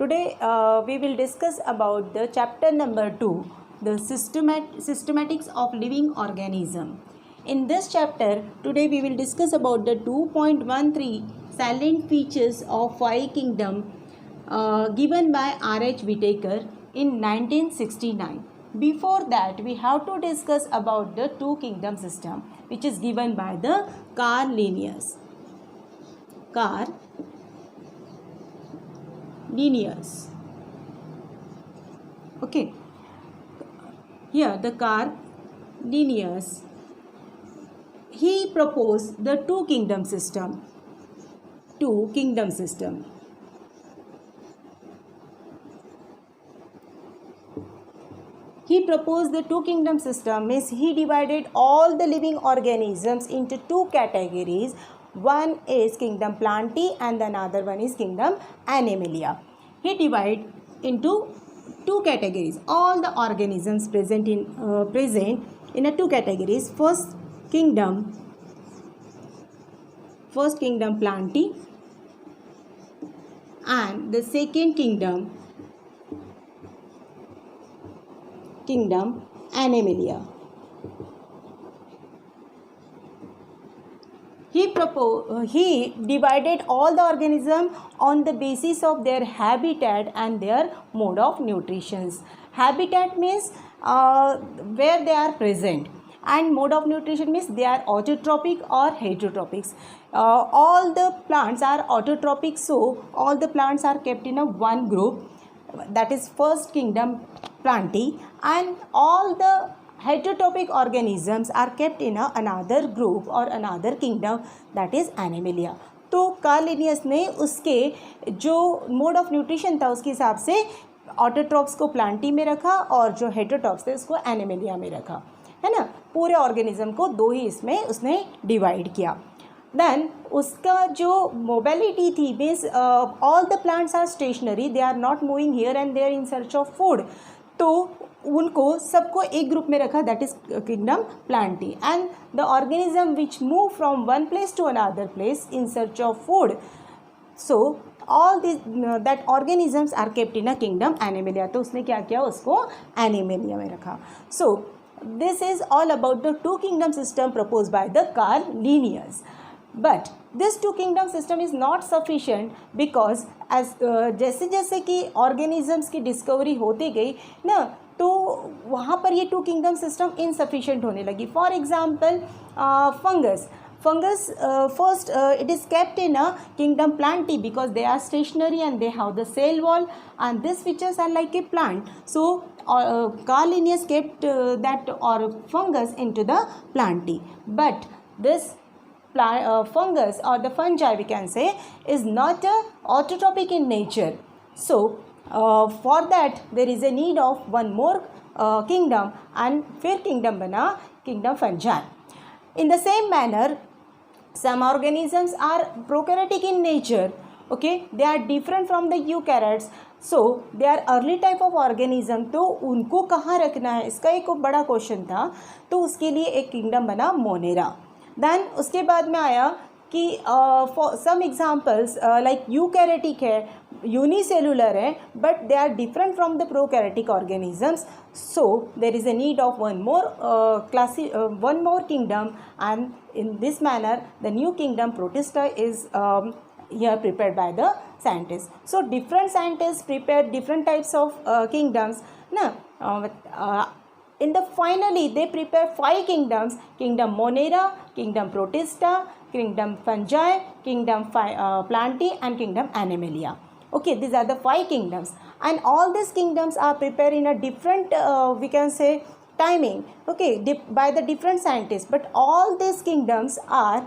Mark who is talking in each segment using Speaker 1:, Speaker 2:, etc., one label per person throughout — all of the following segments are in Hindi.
Speaker 1: Today we will discuss about the chapter number 2, the systematics of living organism. In this chapter, today we will discuss about the 2.13 salient features of five kingdom given by R.H. Whittaker in 1969. Before that, we have to discuss about the two kingdom system which is given by the Carl Linnaeus. Okay, here the Carl Linnaeus, he proposed the two kingdom system. He proposed the two kingdom system, means he divided all the living organisms into two categories. One is kingdom Plantae and the another one is kingdom Animalia. He divided into two categories all the organisms present in a two categories. First kingdom Plantae and the second kingdom Animalia. He divided all the organism on the basis of their habitat and their mode of nutrition. Habitat means where they are present, and mode of nutrition means they are autotrophic or heterotropics. All the plants are autotrophic, so all the plants are kept in a one group, that is first kingdom Plantae, and all the heterotrophic organisms are kept in another group or another kingdom, that is Animalia. तो कार्ल लिनियस ने उसके जो मोड ऑफ न्यूट्रिशन था उसके हिसाब से ऑटोट्रॉप्स को प्लांटी में रखा और जो हेटरोट्रॉप्स थे उसको एनिमेलिया में रखा, है ना. पूरे ऑर्गेनिज्म को दो ही इसमें उसने डिवाइड किया. देन उसका जो मोबिलिटी थी, means all the plants are stationary, they are not moving here and there in search of food. तो उनको सबको एक ग्रुप में रखा, that is kingdom plantae. And the organism which move from one place to another place in search of food, so all that organisms are kept in a kingdom animalia. तो उसने क्या किया, उसको एनिमेलिया में रखा. So this is all about the two kingdom system propose by the Karl Linnaeus. But this two kingdom system is not sufficient because as जैसे जैसे कि organisms की discovery होती गई ना, तो वहाँ पर ये two kingdom system insufficient होने लगी. For example, fungus first it is kept in a kingdom Plantae because they are stationary and they have the cell wall and these features are like a plant. So Carl Linnaeus kept that or fungus into the Plantae, but this fungus or the fungi we can say is not autotrophic in nature. So for that there is a need of one more kingdom and फिर kingdom बना kingdom fungi. In the same manner, some organisms are prokaryotic in nature. Okay, they are different from the eukaryotes. So they are early type of organism. तो उनको कहाँ रखना है, इसका एक बड़ा क्वेश्चन था. तो उसके लिए एक किंगडम बना मोनेरा. देन उसके बाद में आया कि for some examples like eukaryotic है, यूनिसेलुलर है, but they are different from the prokaryotic organisms. So there is a need of one more kingdom and in this manner the new kingdom protista is here prepared by the scientists. So different scientists prepared different types of kingdoms. In the finally they prepare five kingdoms: kingdom Monera, kingdom Protista, kingdom Fungi, kingdom Plantae and kingdom Animalia. Okay, these are the five kingdoms, and all these kingdoms are prepared in a different we can say timing, okay, by the different scientists, but all these kingdoms are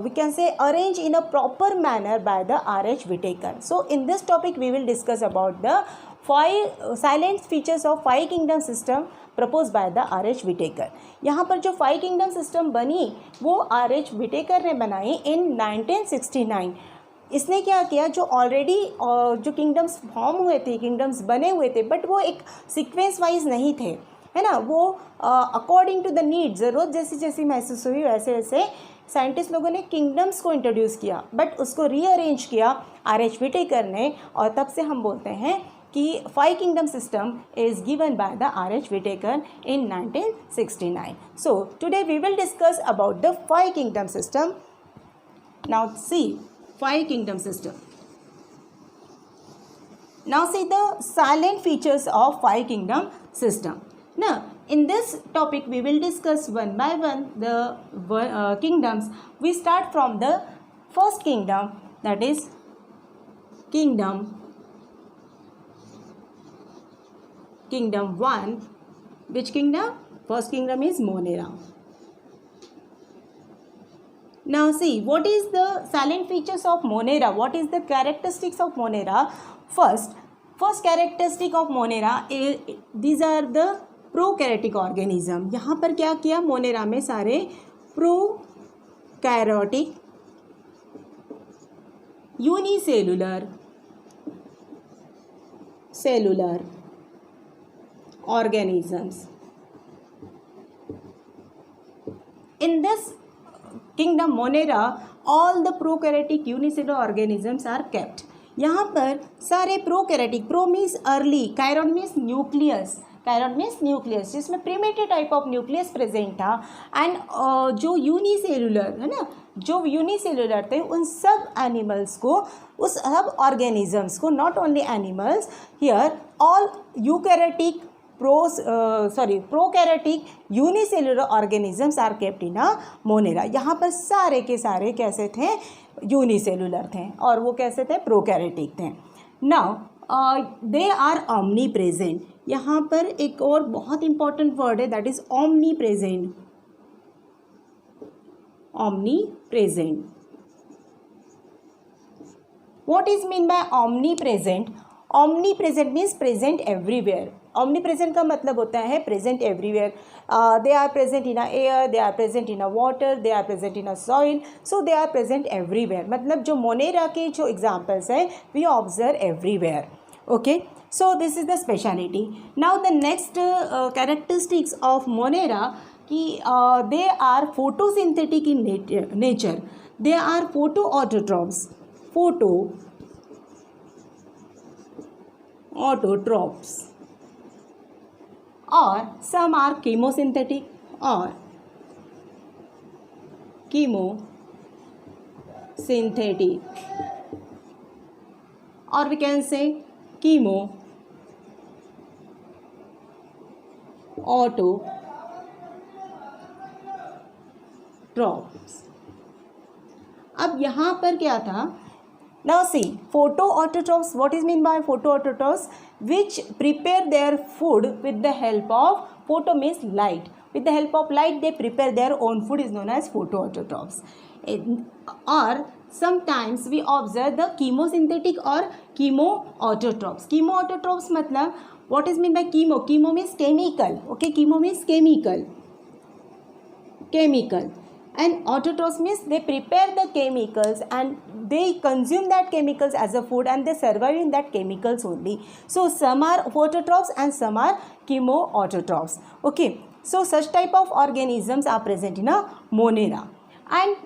Speaker 1: we can say arranged in a proper manner by the R.H. Whittaker. So in this topic we will discuss about the five silent features of five kingdom system proposed by the R.H. Whittaker. यहाँ पर जो five kingdom system बनी वो R.H. Whittaker ने बनाई in 1969. इसने क्या किया, जो ऑलरेडी जो किंगडम्स फॉर्म हुए थे, किंगडम्स बने हुए थे, बट वो एक सीक्वेंस वाइज नहीं थे, है ना. वो अकॉर्डिंग टू द नीड, ज़रूरत जैसी जैसी महसूस हुई वैसे वैसे साइंटिस्ट लोगों ने किंगडम्स को इंट्रोड्यूस किया, बट उसको रीअरेंज किया आर.एच. विटेकर ने, और तब से हम बोलते हैं कि 5 kingdom system is given by the R.H. Whittaker in 1969. So today we will discuss about the 5 kingdom system. Now see 5 kingdom system. Now see the silent features of 5 kingdom system. Now in this topic we will discuss one by one the kingdoms. We start from the first kingdom, that is kingdom 1. Which kingdom? First kingdom is Monera. Now see, what is the silent features of Monera? What is the characteristics of Monera? First characteristic of Monera is, these are the prokaryotic organism. यहाँ पर क्या किया मोनेरा में? सारे prokaryotic unicellular cellular organisms. In this kingdom Monera, all the prokaryotic unicellular organisms are kept. यहाँ पर सारे prokaryotic, pro means early, karyon means nucleus, जिसमें primitive type of nucleus present था, एंड जो यूनिसेलुलर है ना, जो यूनिसेलुलर थे उन सब एनिमल्स को, उस सब ऑर्गेनिजम्स को, not only animals, here all eukaryotic prokaryotic unicellular organisms are kept in monera. यहाँ पर सारे के सारे कैसे थे? यूनिसेलुलर थे, और वो कैसे थे? प्रोकैरियोटिक थे. Now they are omnipresent. यहाँ पर एक और बहुत इंपॉर्टेंट वर्ड है, that is omnipresent. Omnipresent. What is mean by omnipresent? Omnipresent means present everywhere. Omnipresent का मतलब होता है present everywhere. They are present in a air, they are present in a water, they are present in a soil, so they are present everywhere. मतलब जो मोनेरा के जो एग्जाम्पल्स हैं, we observe everywhere. Okay, so this is the speciality. Now the next characteristics of Monera कि they are photosynthetic in nature. They are photo autotrophs. Or some are chemosynthetic or chemosynthetic, or we can say chemoautotrophs. अब यहाँ पर क्या था? Now see, photoautotrophs. What is mean by photoautotrophs? Which prepare their food with the help of, photo means light. With the help of light, they prepare their own food, is known as photoautotrophs. Or sometimes we observe the chemosynthetic or chemoautotrophs. Chemoautotrophs मतलब, what is mean by chemo? Chemo means chemical. Okay, chemo means chemical. And autotrophs means they prepare the chemicals and they consume that chemicals as a food, and they survive in that chemicals only. So some are phototrophs and some are chemoautotrophs. Okay, so such type of organisms are present in a Monera. And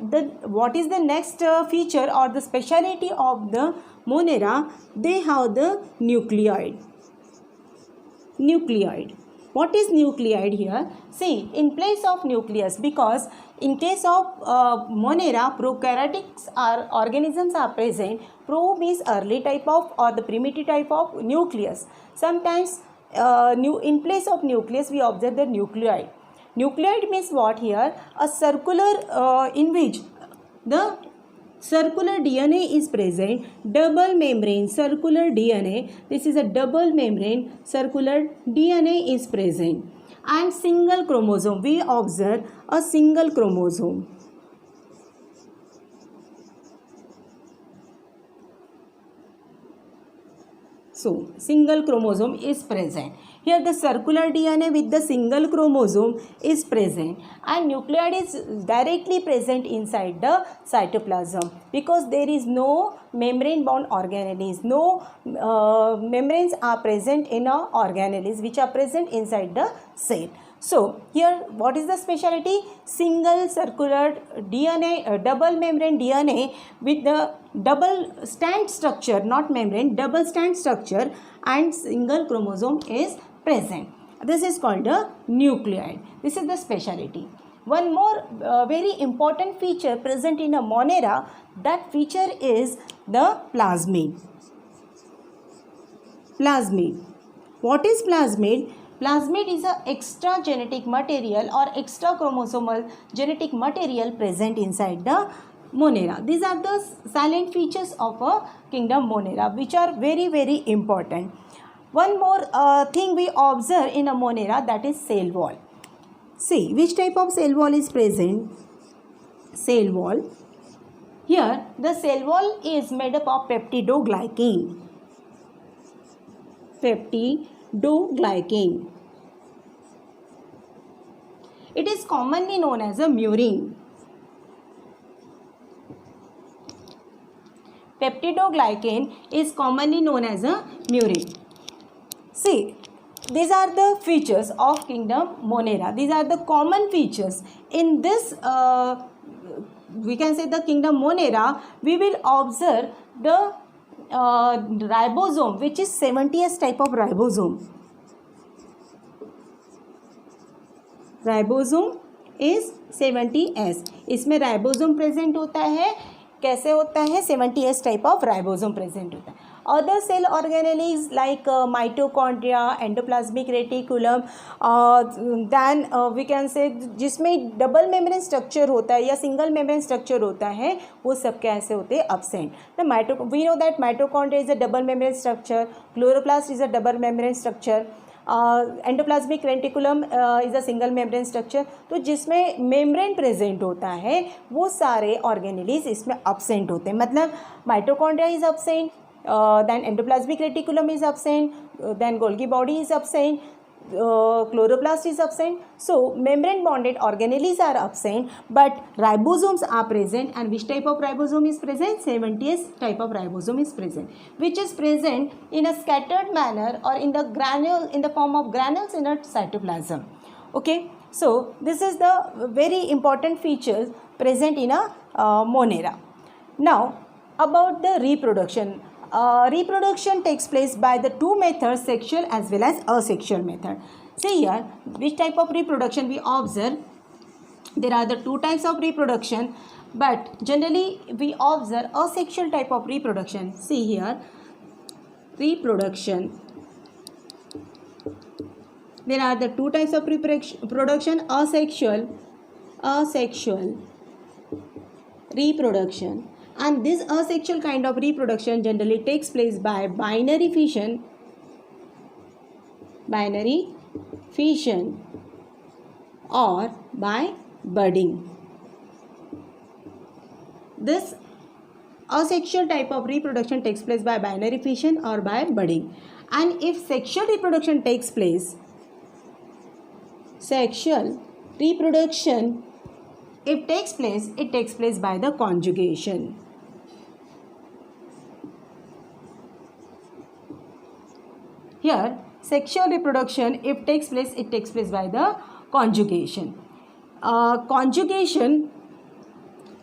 Speaker 1: what is the next feature or the speciality of the Monera? They have the nucleoid. What is nucleoid here? See, in place of nucleus, because in case of Monera, prokaryotic organisms are present. Pro means early type of or the primitive type of nucleus. Sometimes in place of nucleus we observe the nucleoid. Nucleoid means what here? A circular in which the circular DNA is present, double membrane circular DNA. This is a double membrane circular DNA is present, and single chromosome. We observe a single chromosome. So single chromosome is present. Here the circular DNA with the single chromosome is present, and nucleoid is directly present inside the cytoplasm, because there is no membrane bound organelles. No membranes are present in our organelles which are present inside the cell. So here what is the specialty? Single circular DNA, double membrane DNA with the double strand structure, not membrane, double strand structure, and single chromosome is present. This is called a nucleoid. This is the specialty. One more very important feature present in a Monera, that feature is the plasmid. Plasmid. What is plasmid? Plasmid is an extra genetic material or extra chromosomal genetic material present inside the Monera. These are the silent features of a kingdom Monera, which are very, very important. One more thing we observe in a Monera, that is cell wall. See, which type of cell wall is present? Cell wall. Here, the cell wall is made up of peptidoglycan. Peptidoglycan. It is commonly known as a murin. Peptidoglycan is commonly known as a murin. See, these are the features of kingdom Monera. These are the common features. In this, we can say the kingdom Monera, we will observe the ribosome, which is 70S type of ribosome. Ribosome is 70S. इसमें ribosome present होता है. कैसे होता है? 70S type of ribosome present होता है. Other cell organelles like mitochondria, endoplasmic reticulum, then we can say जिसमें double membrane structure होता है या single membrane structure होता है, वो सब कैसे होते हैं? Absent. We know that mitochondria is a double membrane structure, chloroplast is a double membrane structure, endoplasmic reticulum is a single membrane structure. तो जिसमें मेम्ब्रेन प्रेजेंट होता है वो सारे ऑर्गेनेलीज इसमें अब्सेंट होते हैं. मतलब mitochondria is absent, then endoplasmic reticulum is absent, then Golgi body is absent, chloroplast is absent. So membrane bonded organelles are absent, but ribosomes are present. And which type of ribosome is present? 70S type of ribosome is present, which is present in a scattered manner or in the granule, in the form of granules in a cytoplasm. Okay, so this is the very important features present in a Monera. Now about the reproduction. Reproduction takes place by the two methods, sexual as well as asexual method. See here, which type of reproduction we observe? There are the two types of reproduction, but generally we observe asexual type of reproduction. See here, reproduction. There are the two types of reproduction, asexual reproduction. And this asexual kind of reproduction generally takes place by binary fission or by budding. This asexual type of reproduction takes place by binary fission or by budding. And if sexual reproduction takes place, it takes place by the conjugation. Here, sexual reproduction, if takes place, it takes place by the conjugation. Conjugation,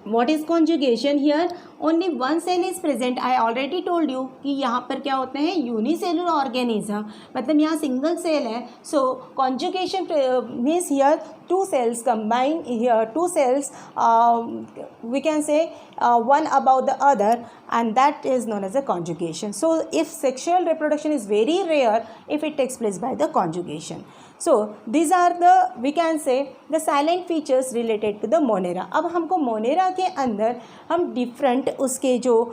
Speaker 1: what is conjugation? Here, only one cell is present. I already told you कि यहाँ पर क्या होते हैं? यूनिसेलुलर ऑर्गेनिज्म, मतलब यहाँ सिंगल सेल है. So conjugation means here two cells combine. Here two cells we can say one above the other, and that is known as a conjugation. So if sexual reproduction is very rare, if it takes place by the conjugation. So these are the, we can say, the silent features related to the Monera. अब हमको Monera के अंदर हम डिफरेंट उसके जो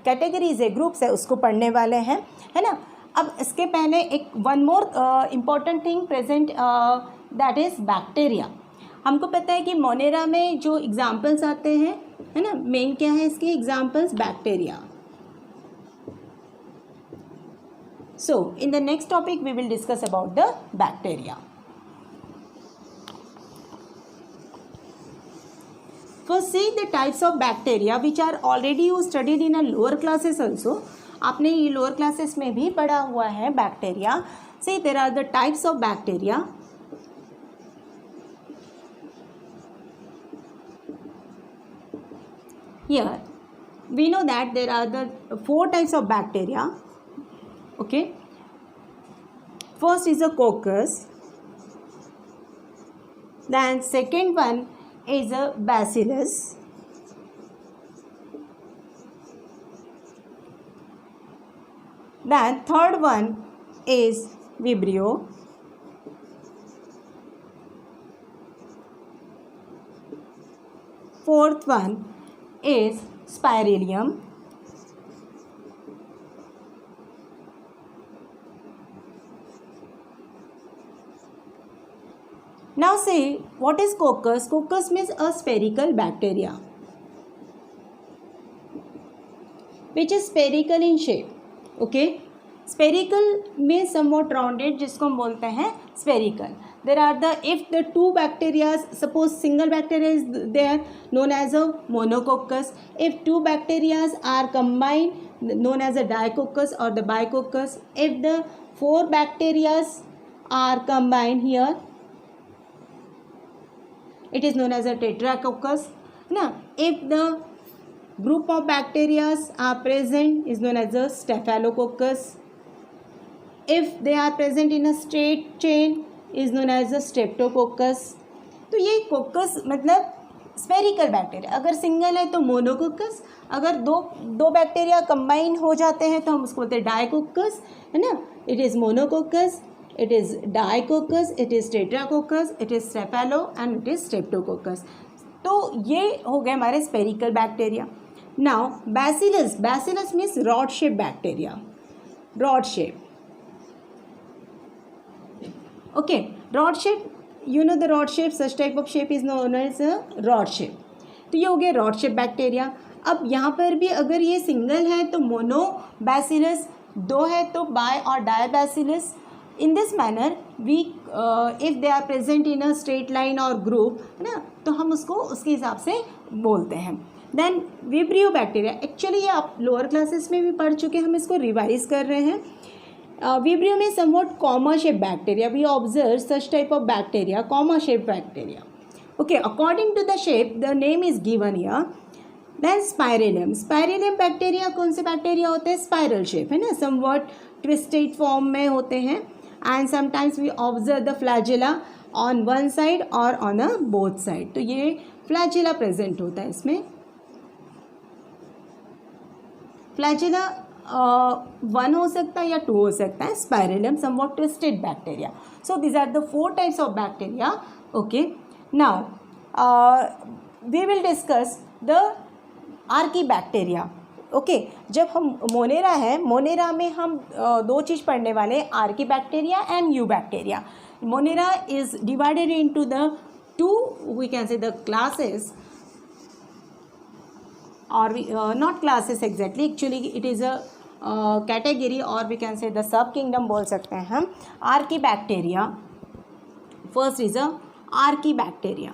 Speaker 1: कैटेगरीज है, ग्रुप्स है, उसको पढ़ने वाले हैं, है ना. अब इसके पहले एक one more important thing present, that is bacteria. हमको पता है कि Monera में जो एग्जाम्पल्स आते हैं, है ना, मेन क्या है इसके examples? Bacteria. So in the next topic we will discuss about the bacteria. First see the types of bacteria which are already you studied in a lower classes also. आपने ये lower classes में भी पढ़ा हुआ है bacteria. See there are the types of bacteria. Here we know that there are the 4 types of bacteria. Okay, first is a coccus, then second one is a bacillus, then third one is vibrio, fourth one is spirillum, now see what is coccus. Coccus means a spherical bacteria which is spherical in shape. Okay, spherical means somewhat rounded, जिसको हम बोलते हैं spherical. There are the, if the 2 bacteria, suppose single bacteria is there, known as a monococcus. If 2 bacteria are combined, known as a dicoccus or the bicoccus. If the 4 bacteria are combined here, it is known as a tetracoccus. Now, if the group of bacteria are present, is known as a staphylococcus. If they are present in a straight chain, is known as a streptococcus. तो ये कोकस मतलब स्फेरिकल बैक्टीरिया. अगर सिंगल है तो मोनोकोकस, अगर दो बैक्टीरिया कंबाइन हो जाते हैं तो हम उसको बोलते हैं डाइकोकस, है ना. It is monococcus, it is dicoccus, it is tetracoccus, it is staphylo and it is streptococcus. तो ये हो गए हमारे spherical bacteria. Now bacillus. Bacillus means rod shape bacteria. Rod shape. Okay, rod shape, you know the rod shape, such type of shape is known as a rod shape. तो ये हो गया रॉड शेप बैक्टीरिया. अब यहाँ पर भी अगर ये सिंगल है तो मोनो बैसिलस, 2 है तो बाय और di bacillus. In this manner we if they are present in a straight line और ग्रुप, है ना, तो हम उसको उसके हिसाब से बोलते हैं. Then vibrio bacteria. एक्चुअली ये आप लोअर क्लासेस में भी पढ़ चुके हैं, हम इसको रिवाइज कर रहे हैं. Vibrio means somewhat comma shaped bacteria. We observe such type of bacteria, comma shaped bacteria. Okay, according to the shape, the name is given here. Then spirillum. Spirillum bacteria कौन से बैक्टीरिया होते हैं? स्पायरल शेप, है ना, somewhat twisted form में होते हैं. And sometimes we observe the flagella on one side or on a both side. तो ये flagella present होता है इसमें. flagella 1 हो सकता है या 2 हो सकता है. Spirillum somewhat twisted bacteria. So these are the 4 types of bacteria. Okay, now we will discuss the archaebacteria. Okay, जब हम मोनेरा है, मोनेरा में हम 2 चीज़ पढ़ने वाले, archaebacteria and eubacteria. Monera is divided into the 2 we can say the classes, or not classes exactly, actually it is a category or we can say the sub kingdom बोल सकते हैं हम. Archie bacteria. First is a Archie bacteria.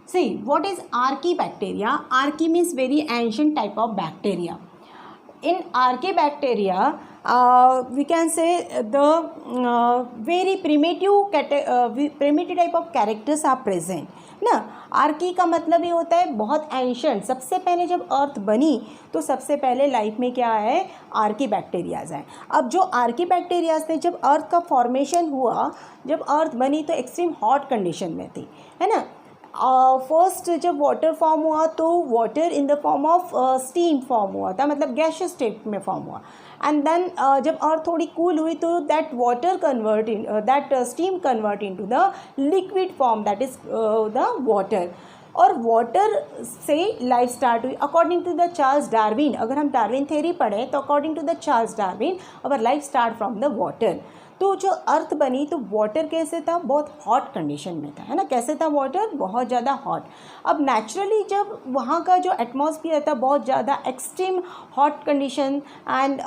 Speaker 1: See what is archaea bacteria? Archaea means very ancient type of bacteria. In archaea bacteria, we can say the very primitive type of characters are present ना. आर्की का मतलब ये होता है बहुत एंशंट. सबसे पहले जब अर्थ बनी तो सबसे पहले लाइफ में क्या है? आर्की बैक्टीरियाज हैं. अब जो आर्की बैक्टीरियाज थे, जब अर्थ का फॉर्मेशन हुआ, जब अर्थ बनी तो एक्सट्रीम हॉट कंडीशन में थी, है ना. फर्स्ट जब वाटर फॉर्म हुआ तो water in the form of steam form हुआ था, मतलब गैशियस स्टेट में फॉर्म हुआ. एंड देन जब अर्थ थोड़ी कूल हुई तो that water convert in that steam convert into the liquid form, that is the water. और वाटर से लाइफ स्टार्ट हुई according to the Charles Darwin. अगर हम डार्विन थ्योरी पढ़ें तो according to the Charles Darwin our life start from the water. तो जो अर्थ बनी तो वाटर कैसे था? बहुत हॉट कंडीशन में था, है ना. कैसे था वाटर? बहुत ज़्यादा हॉट. अब नेचुरली जब वहाँ का जो एटमॉस्फेयर था बहुत ज़्यादा extreme hot condition and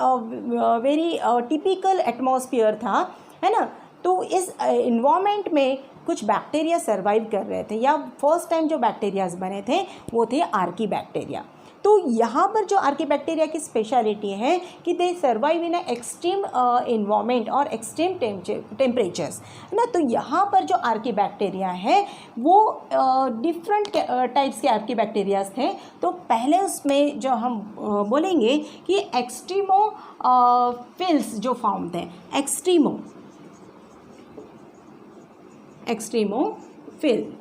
Speaker 1: very typical atmosphere था, है ना. तो इस इन्वायरमेंट में कुछ बैक्टीरिया सर्वाइव कर रहे थे, या फर्स्ट टाइम जो बैक्टीरियाज बने थे वो थे आर्की बैक्टीरिया. तो यहाँ पर जो आर्कीबैक्टीरिया की स्पेशलिटी है कि दे सर्वाइव इन एक्सट्रीम इन्वायरमेंट और एक्सट्रीम टेम्परेचर्स, है ना। तो यहाँ पर जो आर्कीबैक्टीरिया है वो डिफरेंट टाइप्स के आर्कीबैक्टीरियाज थे। तो पहले उसमें जो हम बोलेंगे कि एक्सट्रीमोफिल्स जो फॉर्म थे, extremophile.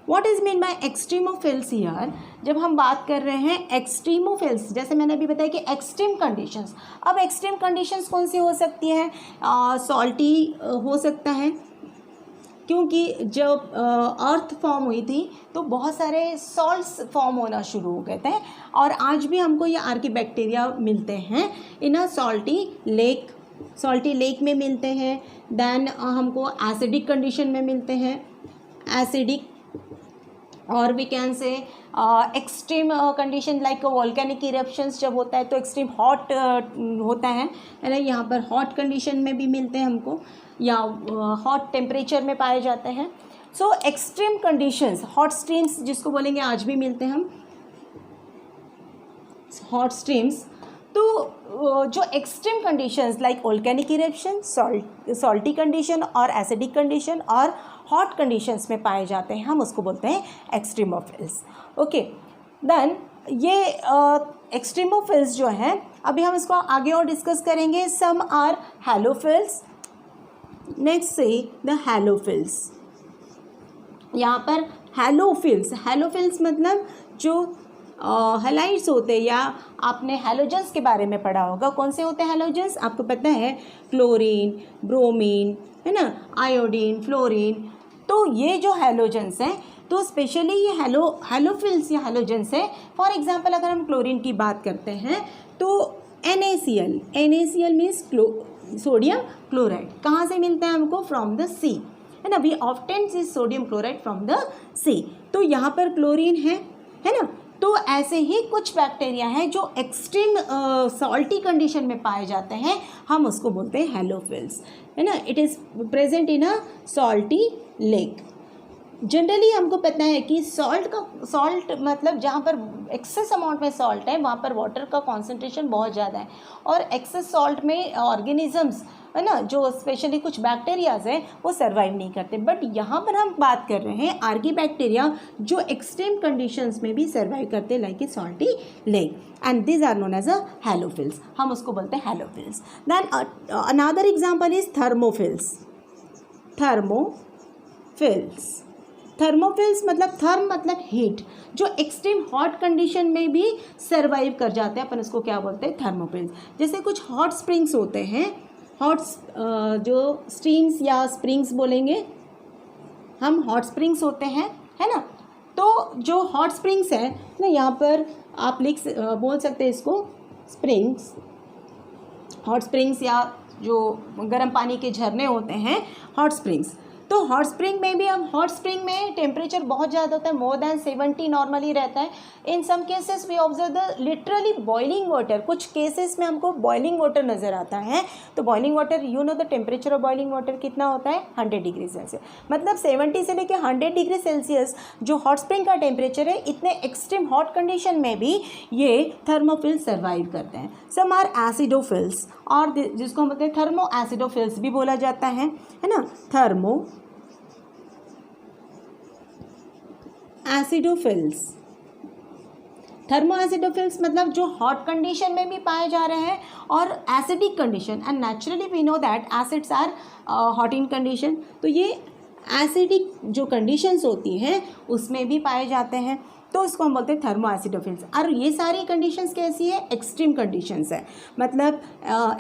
Speaker 1: What is mean by extremophiles here? जब हम बात कर रहे हैं एक्सट्रीमोफिल्स, जैसे मैंने अभी बताया कि एक्सट्रीम कंडीशंस। अब एक्सट्रीम कंडीशंस कौन सी हो सकती हैं? सॉल्टी हो सकता है, क्योंकि जब अर्थ फॉर्म हुई थी तो बहुत सारे सॉल्ट्स फॉर्म होना शुरू हो गए थे, और आज भी हमको ये आर्कीबैक्टीरिया मिलते हैं इन अ सॉल्टी लेक में मिलते हैं। देन हमको एसिडिक कंडीशन में मिलते हैं, एसिडिक, और we can say extreme condition like volcanic eruptions जब होता है तो एक्सट्रीम हॉट होता है ना। यहाँ पर हॉट कंडीशन में भी मिलते हैं हमको, या हॉट टेम्परेचर में पाए जाते हैं। सो एक्सट्रीम कंडीशंस, हॉट स्ट्रीम्स जिसको बोलेंगे आज भी मिलते हैं हम, हॉट स्ट्रीम्स। तो जो extreme conditions like volcanic eruption, salty condition और एसिडिक कंडीशन और हॉट कंडीशंस में पाए जाते हैं, हम उसको बोलते हैं एक्सट्रीमोफिल्स। ओके, देन ये एक्सट्रीमोफिल्स जो हैं, अभी हम इसको आगे और डिस्कस करेंगे। Some are halophiles. नेक्स्ट से द हैलोफिल्स। यहाँ पर हैलोफिल्स मतलब जो हैलाइड्स होते हैं, या आपने हैलोजन्स के बारे में पढ़ा होगा। कौन से होते हैं हैलोजन्स? आपको पता है, क्लोरीन, ब्रोमीन, है ना, आयोडीन, फ्लोरीन। तो ये जो हैलोजन्स हैं, तो स्पेशली ये हैलोफिल्स या हैलोजन्स है। फॉर एग्जांपल अगर हम क्लोरीन की बात करते हैं तो NaCl मीन्स सोडियम क्लोराइड। कहाँ से मिलता है हमको? फ्रॉम द सी, है ना। We often see sodium chloride from the sea. तो यहाँ पर क्लोरीन है ना। तो ऐसे ही कुछ बैक्टीरिया हैं जो एक्सट्रीम सॉल्टी कंडीशन में पाए जाते हैं, हम उसको बोलते हैं हैलोफिल्स, है ना। It is present in a salty lake. Generally हमको पता है कि सॉल्ट मतलब जहाँ पर एक्सेस अमाउंट में सॉल्ट है वहाँ पर वाटर का कॉन्सेंट्रेशन बहुत ज़्यादा है, और एक्सेस सॉल्ट में ऑर्गेनिजम्स, है ना, जो स्पेशली कुछ बैक्टीरियाज हैं वो सर्वाइव नहीं करते। बट यहाँ पर हम बात कर रहे हैं आर्कीबैक्टीरिया जो एक्सट्रीम कंडीशंस में भी सर्वाइव करते हैं, like a salty lake, and these are known as a halophiles. हम उसको बोलते हैं halophiles. Then another example is thermophiles. Thermophiles मतलब थर्म मतलब हीट, जो एक्सट्रीम हॉट कंडीशन में भी सर्वाइव कर जाते हैं, अपन उसको क्या बोलते हैं? थर्मोफिल्स। जैसे कुछ हॉट स्प्रिंग्स होते हैं, जो स्ट्रीम्स या स्प्रिंग्स बोलेंगे हम, हॉट स्प्रिंग्स होते हैं, है ना। तो जो हॉट स्प्रिंग्स है ना, यहाँ पर आप बोल सकते हैं इसको स्प्रिंग्स, हॉट स्प्रिंग्स, या जो गर्म पानी के झरने होते हैं, हॉट स्प्रिंग्स। तो हॉट स्प्रिंग में भी, हम हॉट स्प्रिंग में टेम्परेचर बहुत ज़्यादा होता है, मोर देन 70 नॉर्मली रहता है। In some cases we observe the literally boiling water. कुछ केसेस में हमको बॉइलिंग वाटर नज़र आता है। तो boiling water, you know the temperature of boiling water कितना होता है? 100 डिग्री सेल्सियस। मतलब 70 से लेकर 100 डिग्री सेल्सियस जो हॉट स्प्रिंग का टेम्परेचर है, इतने एक्सट्रीम हॉट कंडीशन में भी ये थर्मोफिल्स सर्वाइव करते हैं। सम आर एसिडोफिल्स, और जिसको हम बोलते हैं थर्मो एसिडोफिल्स भी बोला जाता है ना। थर्मो एसिडोफिल्स मतलब जो हॉट कंडीशन में भी पाए जा रहे हैं, और acidic condition, and naturally we know that acids are hot in condition. तो ये एसिडिक जो कंडीशंस होती हैं उसमें भी पाए जाते हैं, तो इसको हम बोलते हैं थर्मो एसिडोफिल्स। और ये सारी कंडीशंस कैसी है? एक्सट्रीम कंडीशंस है, मतलब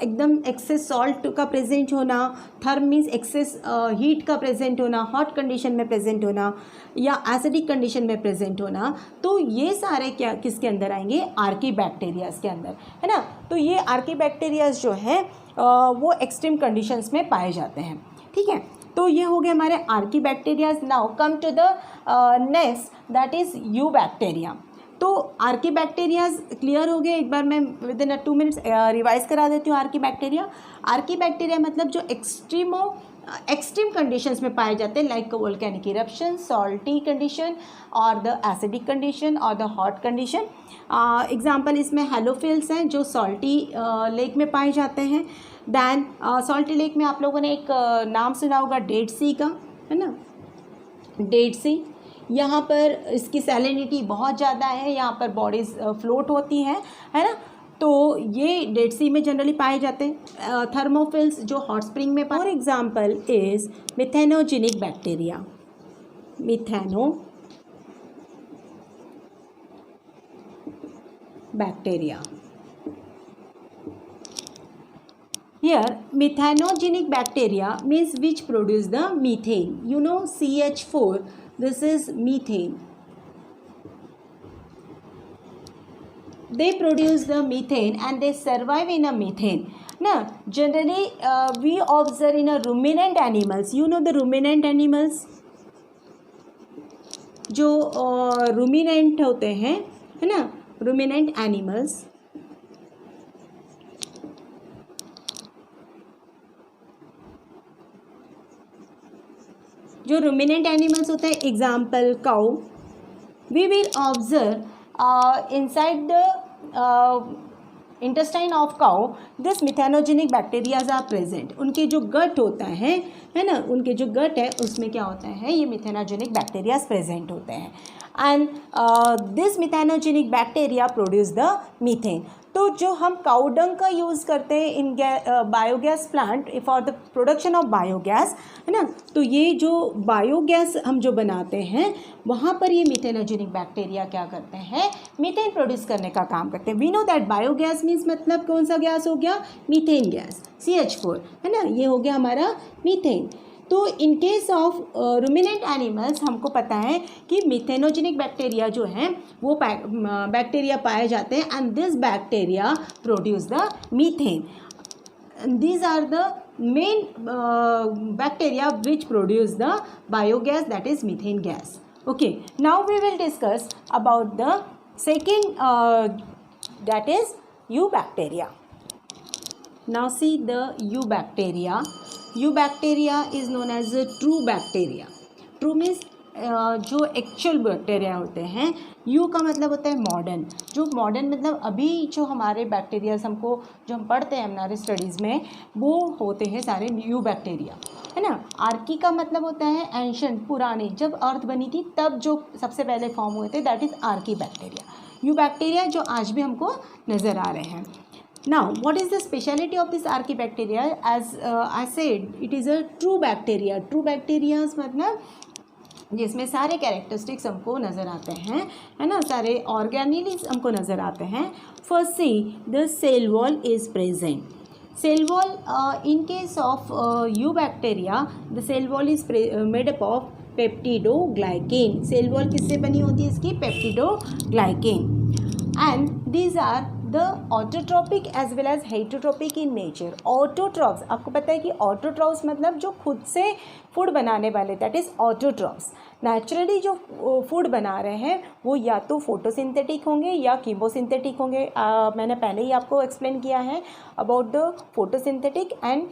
Speaker 1: एकदम एक्सेस सॉल्ट का प्रेजेंट होना, थर्म मीन्स एक्सेस हीट का प्रेजेंट होना, हॉट कंडीशन में प्रेजेंट होना, या एसिडिक कंडीशन में प्रेजेंट होना। तो ये सारे क्या किसके अंदर आएंगे? आर्कीबैक्टीरियाज के अंदर, है ना। तो ये आर्कीबैक्टीरियाज जो है वो एक्सट्रीम कंडीशंस में पाए जाते हैं, ठीक है। तो ये हो गए हमारे archaebacterias. Now come to the next, that is eubacteria. तो आर्कीबैक्टीरियाज क्लियर हो गए। एक बार मैं विद इन 2 मिनट्स रिवाइज करा देती हूँ। आर्कीबैक्टीरिया मतलब जो एक्सट्रीम कंडीशंस में पाए जाते हैं, like volcanic eruption, salty condition और द एसिडिक कंडीशन और द हॉट कंडीशन। एग्जाम्पल इसमें हेलोफिल्स हैं जो सॉल्टी लेक में पाए जाते हैं। दैन सॉल्टी लेक में आप लोगों ने एक नाम सुना होगा डेड सी का, है ना, डेड सी। यहाँ पर इसकी सैलिनिटी बहुत ज़्यादा है, यहाँ पर बॉडीज़ फ्लोट होती हैं, है ना। तो ये डेड सी में जनरली पाए जाते हैं। थर्मोफिल्स जो हॉट स्प्रिंग में for example is methanogenic bacteria. Here methanogenic bacteria means which produce the methane. You know CH4, this is methane. They produce the methane and they survive in a methane. Now generally we observe in a ruminant animals. You know the ruminant animals, जो ruminant होते हैं, है ना, ruminant animals. जो ruminant animals होते हैं, example cow, we will observe inside the intestine of cow this methanogenic bacterias are present. उनके जो गट होता है ना, उनके जो गट है उसमें क्या होता है, ये मिथेनोजेनिक बैक्टीरियाज प्रेजेंट होते हैं। And this methanogenic bacteria produce the methane. तो जो हम काउ डंग का यूज़ करते हैं in biogas plant for the production of biogas, है ना, तो ये जो बायोगैस हम जो बनाते हैं वहाँ पर ये मिथेनोजेनिक बैक्टीरिया क्या करते हैं, मीथेन प्रोड्यूस करने का काम करते हैं। We know that biogas means मतलब कौन सा गैस हो गया, मीथेन गैस, CH4, है ना, ये हो गया हमारा मीथेन। तो इन केस ऑफ रुमिनेंट एनिमल्स हमको पता है कि मिथेनोजेनिक बैक्टीरिया जो हैं वो बैक्टीरिया पाए जाते हैं and this bacteria produce the methane. These are the main bacteria which produce the biogas, that is methane gas. Okay, now we will discuss about the second that is eubacteria. Now see the eubacteria. Eubacteria is known as a true bacteria. True means जो एक्चुअल बैक्टीरिया होते हैं। यू का मतलब होता है मॉडर्न। जो मॉडर्न मतलब अभी जो हमारे बैक्टीरियाज हमको जो हम पढ़ते हैं हमारे स्टडीज़ में वो होते हैं सारे यू बैक्टीरिया, है ना। आर्की का मतलब होता है एंशंट, पुराने, जब अर्थ बनी थी तब जो सबसे पहले फॉर्म हुए थे, that is Archie bacteria. You bacteria जो आज भी हमको नज़र आ रहे हैं। Now, what is the speciality of this archaebacteria? As I said, it is a true bacteria. True bacteria मतलब जिसमें सारे कैरेक्टरिस्टिक्स हमको नज़र आते हैं, है ना, सारे ऑर्गेनेल्स हमको नज़र आते हैं। First see the cell wall is present. Cell wall in case of eubacteria the cell wall is made up of peptidoglycan. Cell wall किससे बनी होती है इसकी, peptidoglycan. And these are the autotrophic as well as heterotrophic in nature. Autotrophs, आपको पता है कि ऑटोट्रॉप्स मतलब जो खुद से फूड बनाने वाले, दैट इज़ ऑटोट्रॉप्स। नेचुरली जो फूड बना रहे हैं वो या तो फोटोसिंथेटिक होंगे या कीमोसिंथेटिक होंगे। मैंने पहले ही आपको एक्सप्लेन किया है about the photosynthetic and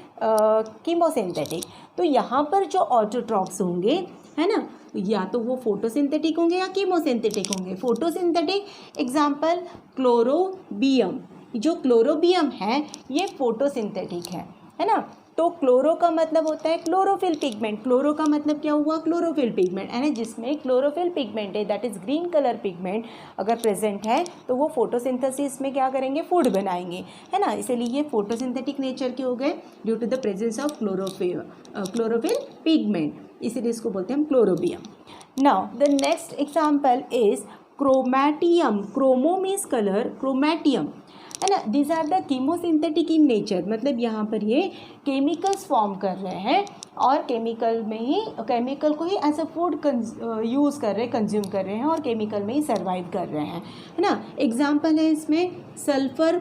Speaker 1: chemosynthetic. तो यहाँ पर जो ऑटोट्रॉप्स होंगे, है ना, या तो वो फोटोसिंथेटिक होंगे या कीमोसिंथेटिक होंगे। Photosynthetic example chlorobium. जो क्लोरोबियम है ये फोटोसिंथेटिक है ना। तो क्लोरो का मतलब होता है क्लोरोफिल पिगमेंट। क्लोरो का मतलब क्या हुआ, क्लोरोफिल पिगमेंट, है ना, जिसमें क्लोरोफिल पिगमेंट है, that is green colour pigment अगर प्रेजेंट है तो वो फोटोसिंथेसिस में क्या करेंगे, फूड बनाएंगे, है ना। इसलिए ये फोटोसिंथेटिक नेचर के हो गए due to the presence of chlorophyll pigment, इसीलिए इसको बोलते हैं हम chlorobium. Now the next example is chromatium. Chromo means colour, chromatium, है ना। This are the chemosynthetic in nature, मतलब यहाँ पर ये केमिकल्स फॉर्म कर रहे हैं और केमिकल को ही एज अ फूड यूज़ कर रहे हैं, कंज्यूम कर रहे हैं और केमिकल में ही सर्वाइव कर रहे हैं, है ना। एग्जाम्पल है इसमें सल्फर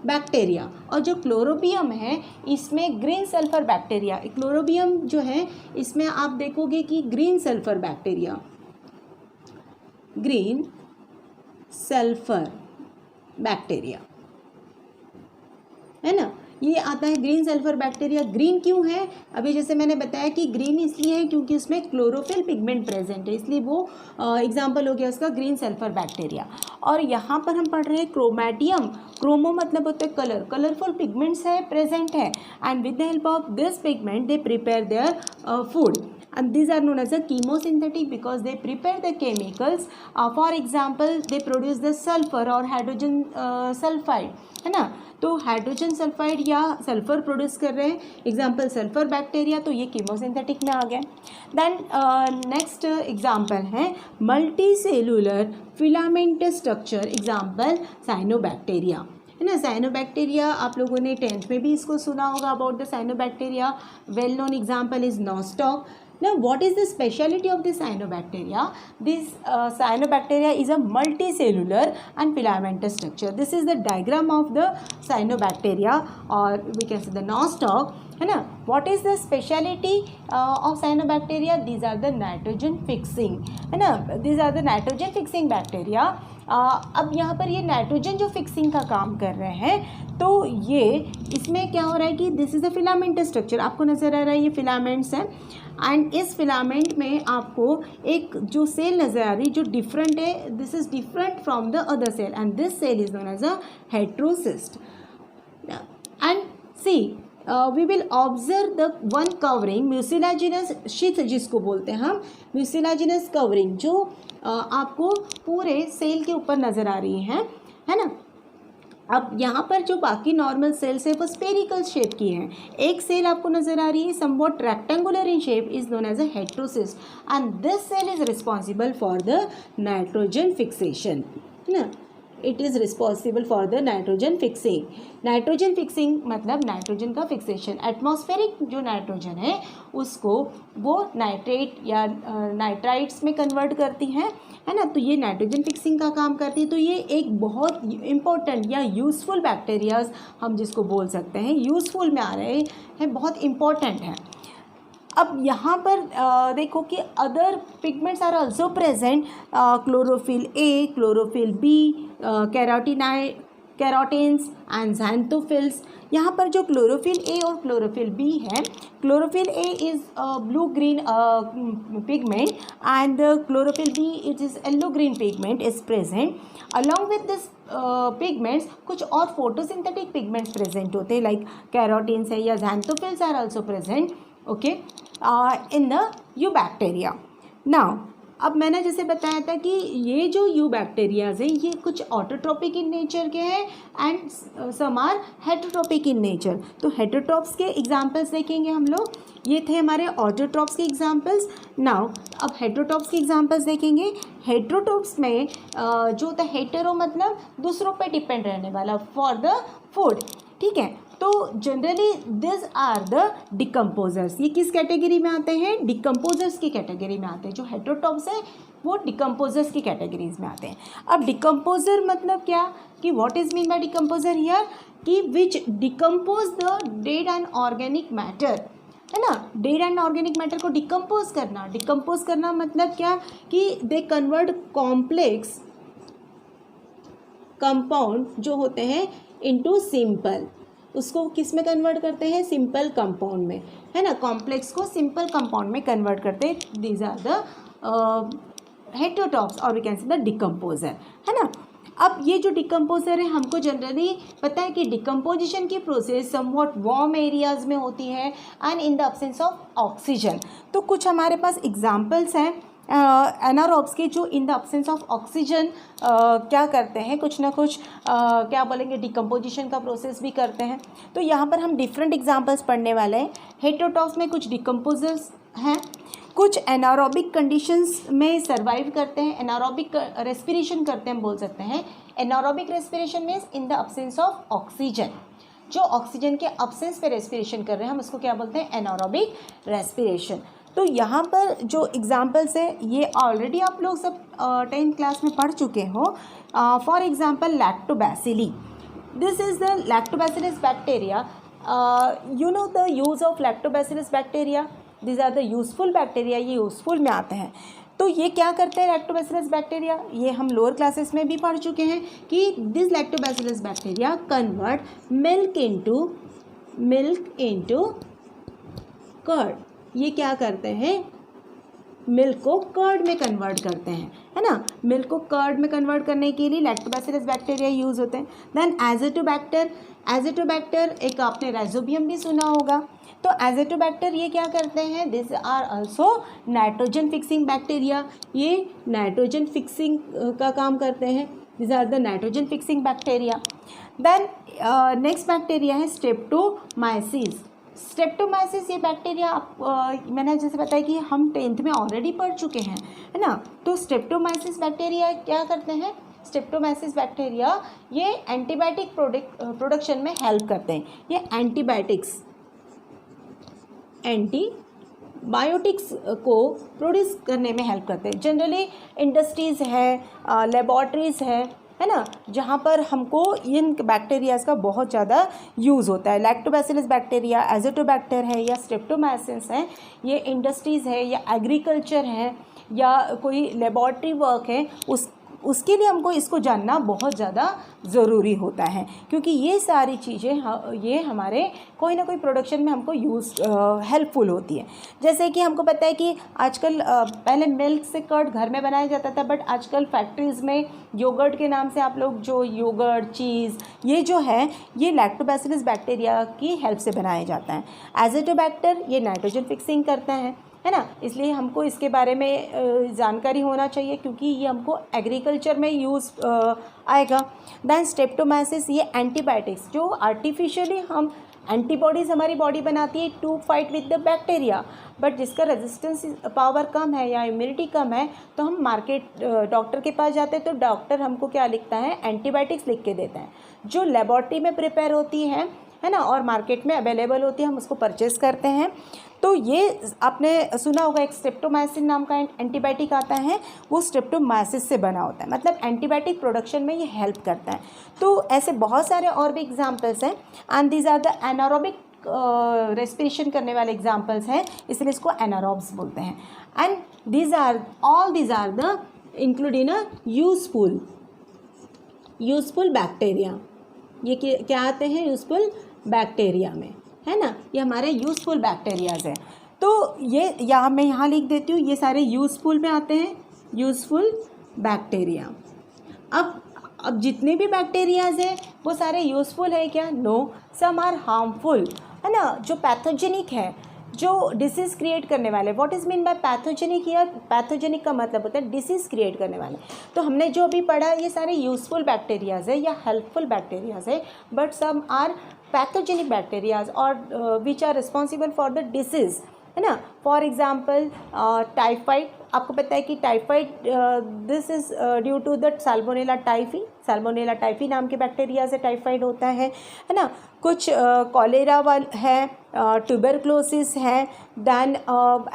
Speaker 1: बैक्टीरिया। और जो क्लोरोबियम है इसमें ग्रीन सल्फर बैक्टीरिया। क्लोरोबियम जो है इसमें आप देखोगे कि green sulphur bacteria, green sulphur bacteria, है ना, ये आता है ग्रीन सल्फर बैक्टीरिया। ग्रीन क्यों है? अभी जैसे मैंने बताया कि ग्रीन इसलिए है क्योंकि उसमें क्लोरोफिल पिगमेंट प्रेजेंट है, इसलिए वो एग्जाम्पल हो गया उसका ग्रीन सल्फर बैक्टीरिया। और यहाँ पर हम पढ़ रहे हैं क्रोमैटियम। क्रोमो मतलब होता है कलर, कलरफुल पिगमेंट्स है प्रेजेंट है, and with the help of this pigment they prepare their food, and these are known as a chemosynthetic because they prepare the chemicals. For example, they produce the sulfur or hydrogen sulfide, है ना, तो हाइड्रोजन सल्फाइड या सल्फर प्रोड्यूस कर रहे हैं, एग्जाम्पल सल्फर बैक्टीरिया, तो ये कीमोसिंथेटिक में आ गया। देन नेक्स्ट एग्जाम्पल है multi cellular filament structure, example cyanobacteria, है ना। साइनोबैक्टीरिया आप लोगों ने 10th में भी इसको सुना होगा about the cyanobacteria. Well known example is nostoc. Now, what is the speciality of this cyanobacteria? This cyanobacteria is a multicellular and filamentous structure. This is the diagram of the cyanobacteria, or we can say the nostoc, है ना। What is the speciality of cyanobacteria? These are the nitrogen fixing, है ना, these are the nitrogen fixing bacteria. अब यहाँ पर ये नाइट्रोजन जो फिक्सिंग का काम कर रहे हैं, तो ये इसमें क्या हो रहा है कि this is the filament structure, आपको नज़र आ रहा है ये फिलामेंट्स हैं, एंड इस फिलामेंट में आपको एक जो सेल नज़र आ रही जो डिफरेंट है, this is different from the other cell, and this cell is known as a heterocyst. And see we will observe the one covering mucilaginous sheath, जिसको बोलते हैं हम म्यूसिलाजिनस कवरिंग, जो आपको पूरे सेल के ऊपर नज़र आ रही है ना। अब यहाँ पर जो बाकी नॉर्मल सेल्स है वो स्पेरिकल शेप की हैं, एक सेल आपको नज़र आ रही है somewhat rectangular in shape, is known as a heterocyst, and this cell is responsible for the nitrogen fixation, है ना, it is responsible for the nitrogen fixing. Nitrogen fixing मतलब नाइट्रोजन का फिक्सेशन, एटमॉस्फेरिक जो नाइट्रोजन है उसको वो नाइट्रेट या नाइट्राइट्स में कन्वर्ट करती हैं, है ना, तो ये नाइट्रोजन फिक्सिंग का काम करती है। तो ये एक बहुत इम्पोर्टेंट या यूज़फुल बैक्टीरियाज हम जिसको बोल सकते हैं, यूज़फुल में आ रहे हैं, बहुत इम्पोर्टेंट है। अब यहाँ पर देखो कि other pigments are also present, chlorophyll a, chlorophyll b, carotenes and xanthophylls. यहाँ पर जो क्लोरोफिल ए और क्लोरोफिल बी है, chlorophyll a is blue green pigment and chlorophyll b it is yellow green pigment is present. Along with this pigments कुछ और फोटोसिंथेटिक पिगमेंट्स प्रेजेंट होते हैं, लाइक कैरोटीन्स है या xanthophylls are also present, okay, in the eubacteria. Now अब मैंने जैसे बताया था कि ये जो यू बैक्टीरियाज हैं ये कुछ ऑटोट्रोपिक इन नेचर के हैं and some are heterotrophic in nature. तो हेटरोट्रॉप्स के एग्जांपल्स देखेंगे हम लोग, ये थे हमारे ऑटोट्रॉप्स के एग्जांपल्स। नाउ अब हेटरोट्रॉप्स के एग्जांपल्स देखेंगे। हेटरोट्रॉप्स में जो होता है हेटेरो मतलब दूसरों पे डिपेंड रहने वाला, फॉर द फूड, ठीक है। तो generally this are the decomposers, ये किस कैटेगरी में आते हैं? डिकम्पोजर्स की कैटेगरी में आते हैं। जो हेटरोट्रॉप्स है वो डिकम्पोजर्स की कैटेगरीज में आते हैं। अब डिकम्पोजर मतलब क्या, कि what is mean by decomposer here, कि which decompose the dead and organic matter, है ना। डेड एंड ऑर्गेनिक मैटर को डिकम्पोज करना, डिकम्पोज करना मतलब क्या, कि दे कन्वर्ट कॉम्प्लेक्स कंपाउंड जो होते हैं इनटू सिंपल, उसको किस में कन्वर्ट करते हैं? सिंपल कंपाउंड में, है ना। कॉम्प्लेक्स को सिंपल कंपाउंड में कन्वर्ट करते हैं। दीज आर द हेटरोट्रॉप्स और we can say the decomposer, है ना। अब ये जो डिकम्पोजर है हमको जनरली पता है कि डिकम्पोजिशन की प्रोसेस समवॉट वार्म एरियाज में होती है and in the absence of oxygen. तो कुछ हमारे पास एग्जाम्पल्स हैं एनारोब्स के, जो in the absence of oxygen क्या करते हैं, कुछ ना कुछ क्या बोलेंगे, डिकम्पोजिशन का प्रोसेस भी करते हैं। तो यहाँ पर हम डिफरेंट एग्जांपल्स पढ़ने वाले हैं। हेटरोट्रॉप्स में कुछ डिकम्पोजर्स हैं, कुछ एनारोबिक कंडीशंस में सर्वाइव करते हैं, एनारोबिक रेस्पिरेशन करते हैं, बोल सकते हैं। Anaerobic respiration means in the absence of oxygen, जो ऑक्सीजन के अब्सेंस पे रेस्पिरेशन कर रहे हैं हम उसको क्या बोलते हैं? Anaerobic respiration. तो यहाँ पर जो एग्जाम्पल्स है ये ऑलरेडी आप लोग सब 10th क्लास में पढ़ चुके हो। For example lactobacilli, this is the lactobacillus bacteria. You know the use of lactobacillus bacteria, this are the useful bacteria, ये यूज़फुल में आते हैं। तो ये क्या करते हैं लैक्टोबैसिलस बैक्टीरिया, ये हम लोअर क्लासेस में भी पढ़ चुके हैं कि this lactobacillus bacteria convert milk into curd. ये क्या करते हैं, मिल्क को कर्ड में कन्वर्ट करते हैं, है ना। मिल्क को कर्ड में कन्वर्ट करने के लिए लैक्टोबैसिलस बैक्टीरिया यूज़ होते हैं। देन एज़ोटोबैक्टर एक आपने राइजोबियम भी सुना होगा। तो एज़ोटोबैक्टर ये क्या करते हैं, this are also nitrogen fixing bacteria, ये नाइट्रोजन फिक्सिंग का काम करते हैं। This are the nitrogen fixing bacteria. Then next bacteria है स्ट्रेप्टोमाइसिस। स्ट्रेप्टोमाइसिस ये बैक्टीरिया मैंने जैसे बताया कि हम 10th में ऑलरेडी पढ़ चुके हैं, है ना। तो स्ट्रेप्टोमाइसिस बैक्टीरिया क्या करते हैं, स्ट्रेप्टोमाइसिस बैक्टीरिया ये एंटीबायोटिक प्रोडक्शन में हेल्प करते हैं। ये एंटीबायोटिक्स को प्रोड्यूस करने में हेल्प करते हैं। जनरली इंडस्ट्रीज़ है, लेबॉर्ट्रीज़ है ना, जहाँ पर हमको इन बैक्टीरियाज़ का बहुत ज़्यादा यूज़ होता है। लैक्टोबैसिलस बैक्टीरिया, एज़ोटोबैक्टर है या स्ट्रेप्टोमाइसिस है, ये इंडस्ट्रीज़ है या एग्रीकल्चर है या कोई लेबॉर्ट्री वर्क है, उसके लिए हमको इसको जानना बहुत ज़्यादा ज़रूरी होता है, क्योंकि ये सारी चीज़ें ये हमारे कोई ना कोई प्रोडक्शन में हमको हेल्पफुल होती है। जैसे कि हमको पता है कि आजकल पहले मिल्क से कर्ड घर में बनाया जाता था, बट आजकल फैक्ट्रीज़ में योगर्ट के नाम से आप लोग जो योगर्ट, चीज़, ये जो है ये लैक्टोबैसिलस बैक्टीरिया की हेल्प से बनाया जाता है। एज़ोटोबैक्टर ये नाइट्रोजन फिक्सिंग करता है ना, इसलिए हमको इसके बारे में जानकारी होना चाहिए, क्योंकि ये हमको एग्रीकल्चर में यूज़ आएगा। दैन स्ट्रेप्टोमाइसिस ये एंटीबायोटिक्स, जो आर्टिफिशियली हम एंटीबॉडीज़ हमारी बॉडी बनाती है to fight with the bacteria, but जिसका रेजिस्टेंस पावर कम है या इम्यूनिटी कम है, तो हम मार्केट डॉक्टर के पास जाते हैं, तो डॉक्टर हमको क्या लिखता है, एंटीबायोटिक्स लिख के देता है, जो लेबॉर्ट्री में प्रिपेयर होती है ना, और मार्केट में अवेलेबल होती है, हम उसको परचेज़ करते हैं। तो ये आपने सुना होगा एक स्ट्रेप्टोमाइसिन नाम का एंटीबायोटिक आता है, वो स्ट्रेप्टोमाइसिस से बना होता है, मतलब एंटीबायोटिक प्रोडक्शन में ये हेल्प करता है। तो ऐसे बहुत सारे और भी एग्जांपल्स हैं, and these are the anaerobic respiration करने वाले एग्जांपल्स हैं, इसलिए इसको एनारोब्स बोलते हैं। And these are the include in a useful bacteria. ये क्या आते हैं यूजफुल बैक्टीरिया में, है ना, ये हमारे यूज़फुल बैक्टीरियाज़ हैं। तो ये मैं यहाँ लिख देती हूँ, ये सारे यूज़फुल में आते हैं, यूज़फुल बैक्टीरिया। अब जितने भी बैक्टीरियाज़ हैं वो सारे यूज़फुल है क्या? नो, सम आर हार्मफुल, है ना, जो पैथोजेनिक है, जो डिसीज़ क्रिएट करने वाले। What is mean by pathogenic here? Pathogenic का मतलब होता है डिसीज़ क्रिएट करने वाले। तो हमने जो अभी पढ़ा ये सारे यूज़फुल बैक्टीरियाज़ है या हेल्पफुल बैक्टीरियाज़ है, but some are pathogenic bacterias और which are responsible for the disease, है ना। फॉर एग्जाम्पल टाइफाइड, आपको पता है कि typhoid this is due to the salmonella typhi नाम के बैक्टीरिया से टाइफाइड होता है ना। कुछ कॉलेरा है, ट्यूबरक्लोसिस है, दैन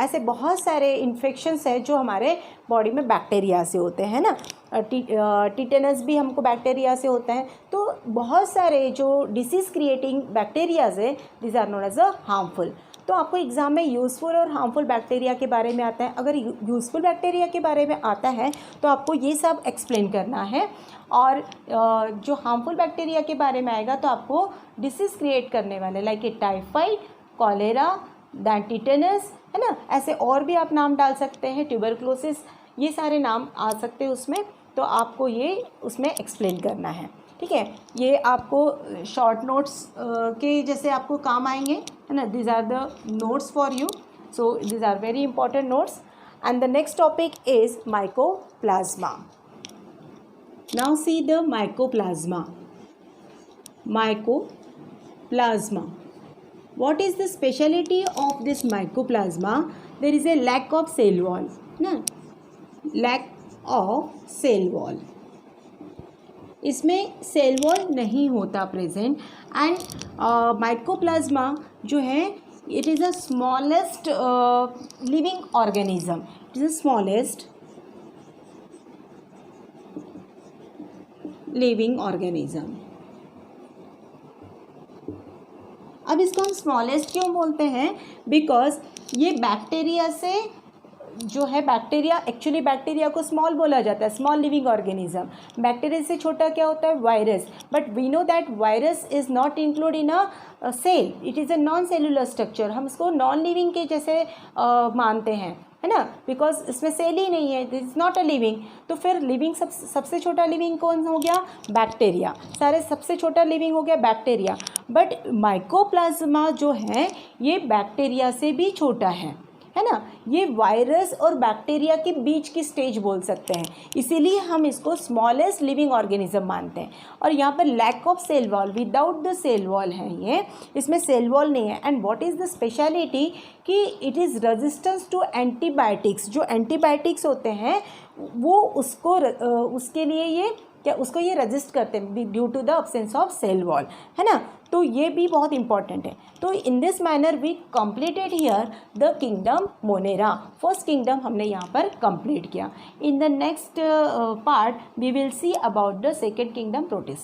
Speaker 1: ऐसे बहुत सारे इन्फेक्शंस हैं जो हमारे बॉडी में बैक्टीरिया से होते हैं ना। टिटेनस भी हमको बैक्टीरिया से होता है। तो बहुत सारे जो डिसीज़ क्रिएटिंग बैक्टीरियाज है, this are known as a harmful. तो आपको एग्ज़ाम में यूज़फुल और हार्मफुल बैक्टीरिया के बारे में आता है। अगर यूज़फुल बैक्टीरिया के बारे में आता है तो आपको ये सब एक्सप्लेन करना है, और जो हार्मफुल बैक्टीरिया के बारे में आएगा तो आपको डिसीज़ क्रिएट करने वाले like a typhoid, cholera, then tetanus, है ना, ऐसे और भी आप नाम डाल सकते हैं, ट्यूबरक्लोसिस, ये सारे नाम आ सकते हैं उसमें। तो आपको ये उसमें एक्सप्लेन करना है, ठीक है। ये आपको शॉर्ट नोट्स के जैसे आपको काम आएंगे, है ना। This are the notes for you, so this are very important notes. And the next topic is mycoplasma. Now see the mycoplasma. What is the speciality of this mycoplasma? There is a lack of cell wall, ना, lack of cell wall. इसमें सेल वॉल नहीं होता प्रेजेंट। एंड माइकोप्लाज्मा जो है it is a smallest living organism, it is the smallest living organism. अब इसको हम स्मॉलेस्ट क्यों बोलते हैं? बिकॉज ये बैक्टीरिया से जो है बैक्टीरिया, एक्चुअली बैक्टीरिया को स्मॉल बोला जाता है, स्मॉल लिविंग ऑर्गेनिज्म। बैक्टीरिया से छोटा क्या होता है? Virus. But we know that virus is not include in a cell, it is a non cellular structure. हम इसको नॉन लिविंग के जैसे मानते हैं, है ना, बिकॉज इसमें सेल ही नहीं है, this is not a living. तो फिर लिविंग सबसे छोटा लिविंग कौन हो गया? बैक्टीरिया। सारे सबसे छोटा लिविंग हो गया बैक्टीरिया। बट माइकोप्लाज्मा जो है ये बैक्टीरिया से भी छोटा है ना, ये वायरस और बैक्टीरिया के बीच की स्टेज बोल सकते हैं, इसीलिए हम इसको स्मॉलेस्ट लिविंग ऑर्गेनिज्म मानते हैं। और यहाँ पर lack of cell wall, without the cell wall है ये, इसमें सेल वॉल नहीं है। And what is the speciality कि it is resistance to antibiotics. जो एंटीबायोटिक्स होते हैं वो उसके लिए ये उसको ये रजिस्ट करते हैं due to the absence of cell wall, है ना। तो ये भी बहुत इंपॉर्टेंट है। तो in this manner we completed here the kingdom monera. First kingdom हमने यहाँ पर कंप्लीट किया। In the next part we will see about the second kingdom protist.